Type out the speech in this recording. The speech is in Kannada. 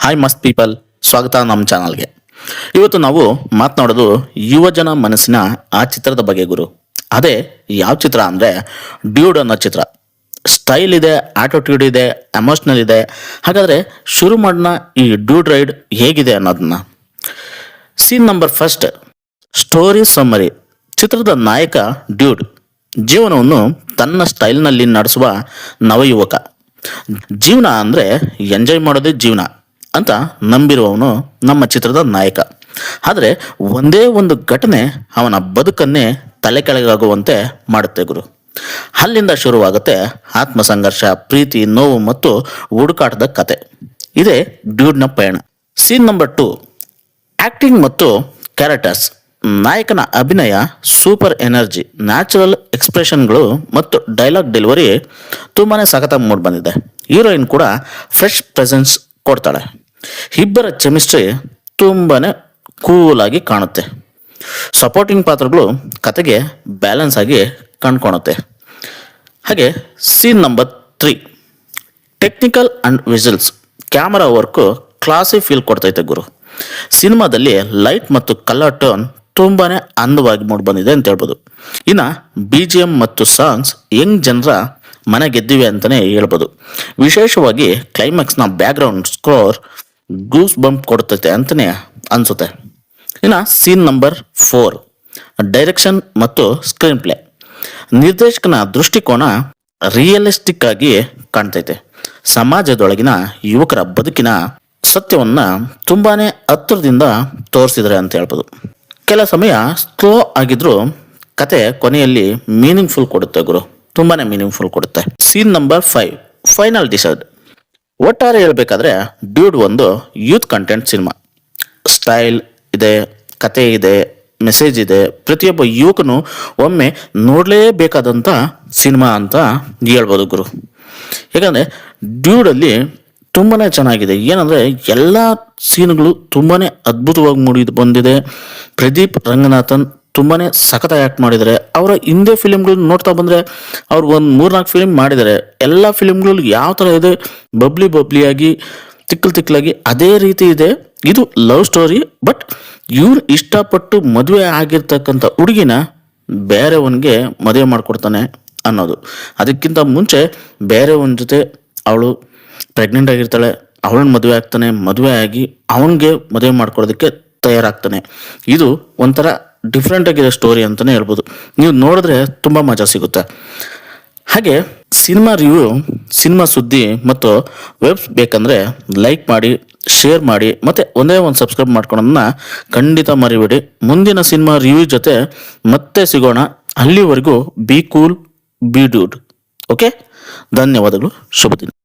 ಹಾಯ್ ಮಸ್ತ್ ಪೀಪಲ್, ಸ್ವಾಗತ ನಮ್ಮ ಚಾನಲ್ಗೆ. ಇವತ್ತು ನಾವು ಮಾತನಾಡೋದು ಯುವಜನ ಮನಸ್ಸಿನ ಆ ಚಿತ್ರದ ಬಗ್ಗೆ ಗುರು. ಅದೇ ಯಾವ ಚಿತ್ರ ಅಂದರೆ ಡ್ಯೂಡ್ ಅನ್ನೋ ಚಿತ್ರ. ಸ್ಟೈಲ್ ಇದೆ, ಆಟಿಟ್ಯೂಡ್ ಇದೆ, ಎಮೋಷ್ನಲ್ ಇದೆ. ಹಾಗಾದರೆ ಶುರು ಮಾಡೋಣ ಈ ಡ್ಯೂಡ್ ರೈಡ್ ಹೇಗಿದೆ ಅನ್ನೋದನ್ನ. Scene number first, story summary. ಚಿತ್ರದ ನಾಯಕ ಡ್ಯೂಡ್ ಜೀವನವನ್ನು ತನ್ನ ಸ್ಟೈಲ್ನಲ್ಲಿ ನಡೆಸುವ ನವಯುವಕ. ಜೀವನ ಅಂದರೆ ಎಂಜಾಯ್ ಮಾಡೋದೇ ಜೀವನ ಅಂತ ನಂಬಿರುವವನು ನಮ್ಮ ಚಿತ್ರದ ನಾಯಕ. ಆದರೆ ಒಂದೇ ಒಂದು ಘಟನೆ ಅವನ ಬದುಕನ್ನೇ ತಲೆ ಕೆಳಗಾಗುವಂತೆ ಮಾಡುತ್ತೆ ಗುರು. ಅಲ್ಲಿಂದ ಶುರುವಾಗುತ್ತೆ ಆತ್ಮ ಸಂಘರ್ಷ, ಪ್ರೀತಿ, ನೋವು ಮತ್ತು ಹುಡುಕಾಟದ ಕತೆ. ಇದೇ ಡ್ಯೂಡ್ನ ಪಯಣ. ಸೀನ್ ನಂಬರ್ 2, ಆಕ್ಟಿಂಗ್ ಮತ್ತು ಕ್ಯಾರೆಕ್ಟರ್ಸ್. ನಾಯಕನ ಅಭಿನಯ ಸೂಪರ್ ಎನರ್ಜಿ, ನ್ಯಾಚುರಲ್ ಎಕ್ಸ್ಪ್ರೆಷನ್ಗಳು ಮತ್ತು ಡೈಲಾಗ್ ಡೆಲಿವರಿ ತುಂಬಾ ಸಖತ್ತಾಗಿ ಮೂಡ್ ಬಂದಿದೆ. ಹೀರೋಯಿನ್ ಕೂಡ ಫ್ರೆಶ್ ಪ್ರೆಸೆನ್ಸ್ ಕೊಡ್ತಾಳೆ. ಇಬ್ಬರ ಕೆಮಿಸ್ಟ್ರಿ ತುಂಬಾ ಕೂಲಾಗಿ ಕಾಣುತ್ತೆ. ಸಪೋರ್ಟಿಂಗ್ ಪಾತ್ರಗಳು ಕತೆಗೆ ಬ್ಯಾಲೆನ್ಸ್ ಆಗಿ ಕಂಡ್ಕೊಳುತ್ತೆ. ಹಾಗೆ scene number 3, technical and visuals. Camera work classy feel ಕೊಡ್ತೈತೆ ಗುರು. ಸಿನಿಮಾದಲ್ಲಿ ಲೈಟ್ ಮತ್ತು ಕಲರ್ ಟೋನ್ ತುಂಬಾ ಅಂದವಾಗಿ ಮೂಡಿ ಬಂದಿದೆ ಅಂತ ಹೇಳ್ಬೋದು. ಇನ್ನು BGM ಮತ್ತು ಸಾಂಗ್ಸ್ ಯಂಗ್ ಜನರ ಮನೆ ಗೆದ್ದಿವೆ ಅಂತಲೇ ಹೇಳ್ಬೋದು. ವಿಶೇಷವಾಗಿ ಕ್ಲೈಮ್ಯಾಕ್ಸ್ನ ಬ್ಯಾಕ್ಗ್ರೌಂಡ್ ಸ್ಕೋರ್ ಗೂಸ್ ಬಂಪ್ ಕೊಡ್ತೈತೆ ಅಂತಲೇ ಅನಿಸುತ್ತೆ. ಇನ್ನು ಸೀನ್ ನಂಬರ್ 4, ಡೈರೆಕ್ಷನ್ ಮತ್ತು ಸ್ಕ್ರೀನ್ ಪ್ಲೇ. ನಿರ್ದೇಶಕನ ದೃಷ್ಟಿಕೋನ ರಿಯಲಿಸ್ಟಿಕ್ ಆಗಿ ಕಾಣ್ತೈತೆ. ಸಮಾಜದೊಳಗಿನ ಯುವಕರ ಬದುಕಿನ ಸತ್ಯವನ್ನ ತುಂಬಾನೇ ಹತ್ತಿರದಿಂದ ತೋರಿಸಿದ್ರೆ ಅಂತ ಹೇಳ್ಬೋದು. ಕೆಲ ಸಮಯ ಸ್ಲೋ ಆಗಿದ್ರು ಕತೆ ಕೊನೆಯಲ್ಲಿ ಮೀನಿಂಗ್ಫುಲ್ ಕೊಡುತ್ತೆ ಗುರು, ತುಂಬಾನೇ ಮೀನಿಂಗ್ಫುಲ್ ಕೊಡುತ್ತೆ. Scene number 5, final decide. ಒಟ್ಟಾರೆ ಹೇಳ್ಬೇಕಾದ್ರೆ ಡ್ಯೂಡ್ ಒಂದು ಯೂತ್ ಕಂಟೆಂಟ್ ಸಿನಿಮಾ. ಸ್ಟೈಲ್ ಇದೆ, ಕತೆ ಇದೆ, ಮೆಸೇಜ್ ಇದೆ. ಪ್ರತಿಯೊಬ್ಬ ಯುವಕನು ಒಮ್ಮೆ ನೋಡಲೇಬೇಕಾದಂಥ ಸಿನಿಮಾ ಅಂತ ಹೇಳ್ಬೋದು ಗುರು. ಯಾಕಂದರೆ ಡ್ಯೂಡಲ್ಲಿ ತುಂಬಾ ಚೆನ್ನಾಗಿದೆ. ಏನಂದರೆ ಎಲ್ಲ ಸೀನ್ಗಳು ತುಂಬಾ ಅದ್ಭುತವಾಗಿ ಮೂಡಿ ಬಂದಿದೆ. ಪ್ರದೀಪ್ ರಂಗನಾಥನ್ ತುಂಬಾ ಸಖತ್ತಾಗಿ ಆ್ಯಕ್ಟ್ ಮಾಡಿದ್ದಾರೆ. ಅವರ ಹಿಂದೆ ಫಿಲಿಮ್ಗಳು ನೋಡ್ತಾ ಬಂದರೆ ಅವ್ರು ಒಂದು 3-4 ಫಿಲಿಮ್ ಮಾಡಿದ್ದಾರೆ. ಎಲ್ಲ ಫಿಲಿಮ್ಗಳು ಯಾವ ಥರ ಇದೆ, ಬಬ್ಲಿಯಾಗಿ ತಿಕ್ಕಲಾಗಿ ಅದೇ ರೀತಿ ಇದೆ. ಇದು ಲವ್ ಸ್ಟೋರಿ. ಬಟ್ ಇವ್ರು ಇಷ್ಟಪಟ್ಟು ಮದುವೆ ಆಗಿರ್ತಕ್ಕಂಥ ಹುಡುಗಿನ ಬೇರೆಯವನಿಗೆ ಮದುವೆ ಮಾಡಿಕೊಡ್ತಾನೆ ಅನ್ನೋದು. ಅದಕ್ಕಿಂತ ಮುಂಚೆ ಬೇರೆಯವನ ಜೊತೆ ಅವಳು ಪ್ರೆಗ್ನೆಂಟ್ ಆಗಿರ್ತಾಳೆ, ಅವಳನ್ನ ಮದುವೆ ಆಗ್ತಾನೆ, ಮದುವೆ ಆಗಿ ಅವನಿಗೆ ಮದುವೆ ಮಾಡ್ಕೊಡೋದಕ್ಕೆ ತಯಾರಾಗ್ತಾನೆ. ಇದು ಒಂಥರ ಡಿಫ್ರೆಂಟ್ ಆಗಿರೋ ಸ್ಟೋರಿ ಅಂತಲೇ ಹೇಳ್ಬೋದು. ನೀವು ನೋಡಿದ್ರೆ ತುಂಬ ಮಜಾ ಸಿಗುತ್ತೆ. ಹಾಗೆ ಸಿನಿಮಾ ರಿವ್ಯೂ, ಸಿನಿಮಾ ಸುದ್ದಿ ಮತ್ತು ವೆಬ್ಸ್ ಬೇಕಂದರೆ ಲೈಕ್ ಮಾಡಿ, ಶೇರ್ ಮಾಡಿ, ಮತ್ತು ಒಂದೇ ಒಂದು ಸಬ್ಸ್ಕ್ರೈಬ್ ಮಾಡ್ಕೊಳೋದನ್ನ ಖಂಡಿತ ಮರಿಬೇಡಿ. ಮುಂದಿನ ಸಿನಿಮಾ ರಿವ್ಯೂ ಜೊತೆ ಮತ್ತೆ ಸಿಗೋಣ. ಅಲ್ಲಿವರೆಗೂ B cool, B dude. Okay, ಧನ್ಯವಾದಗಳು. ಶುಭ ದಿನ.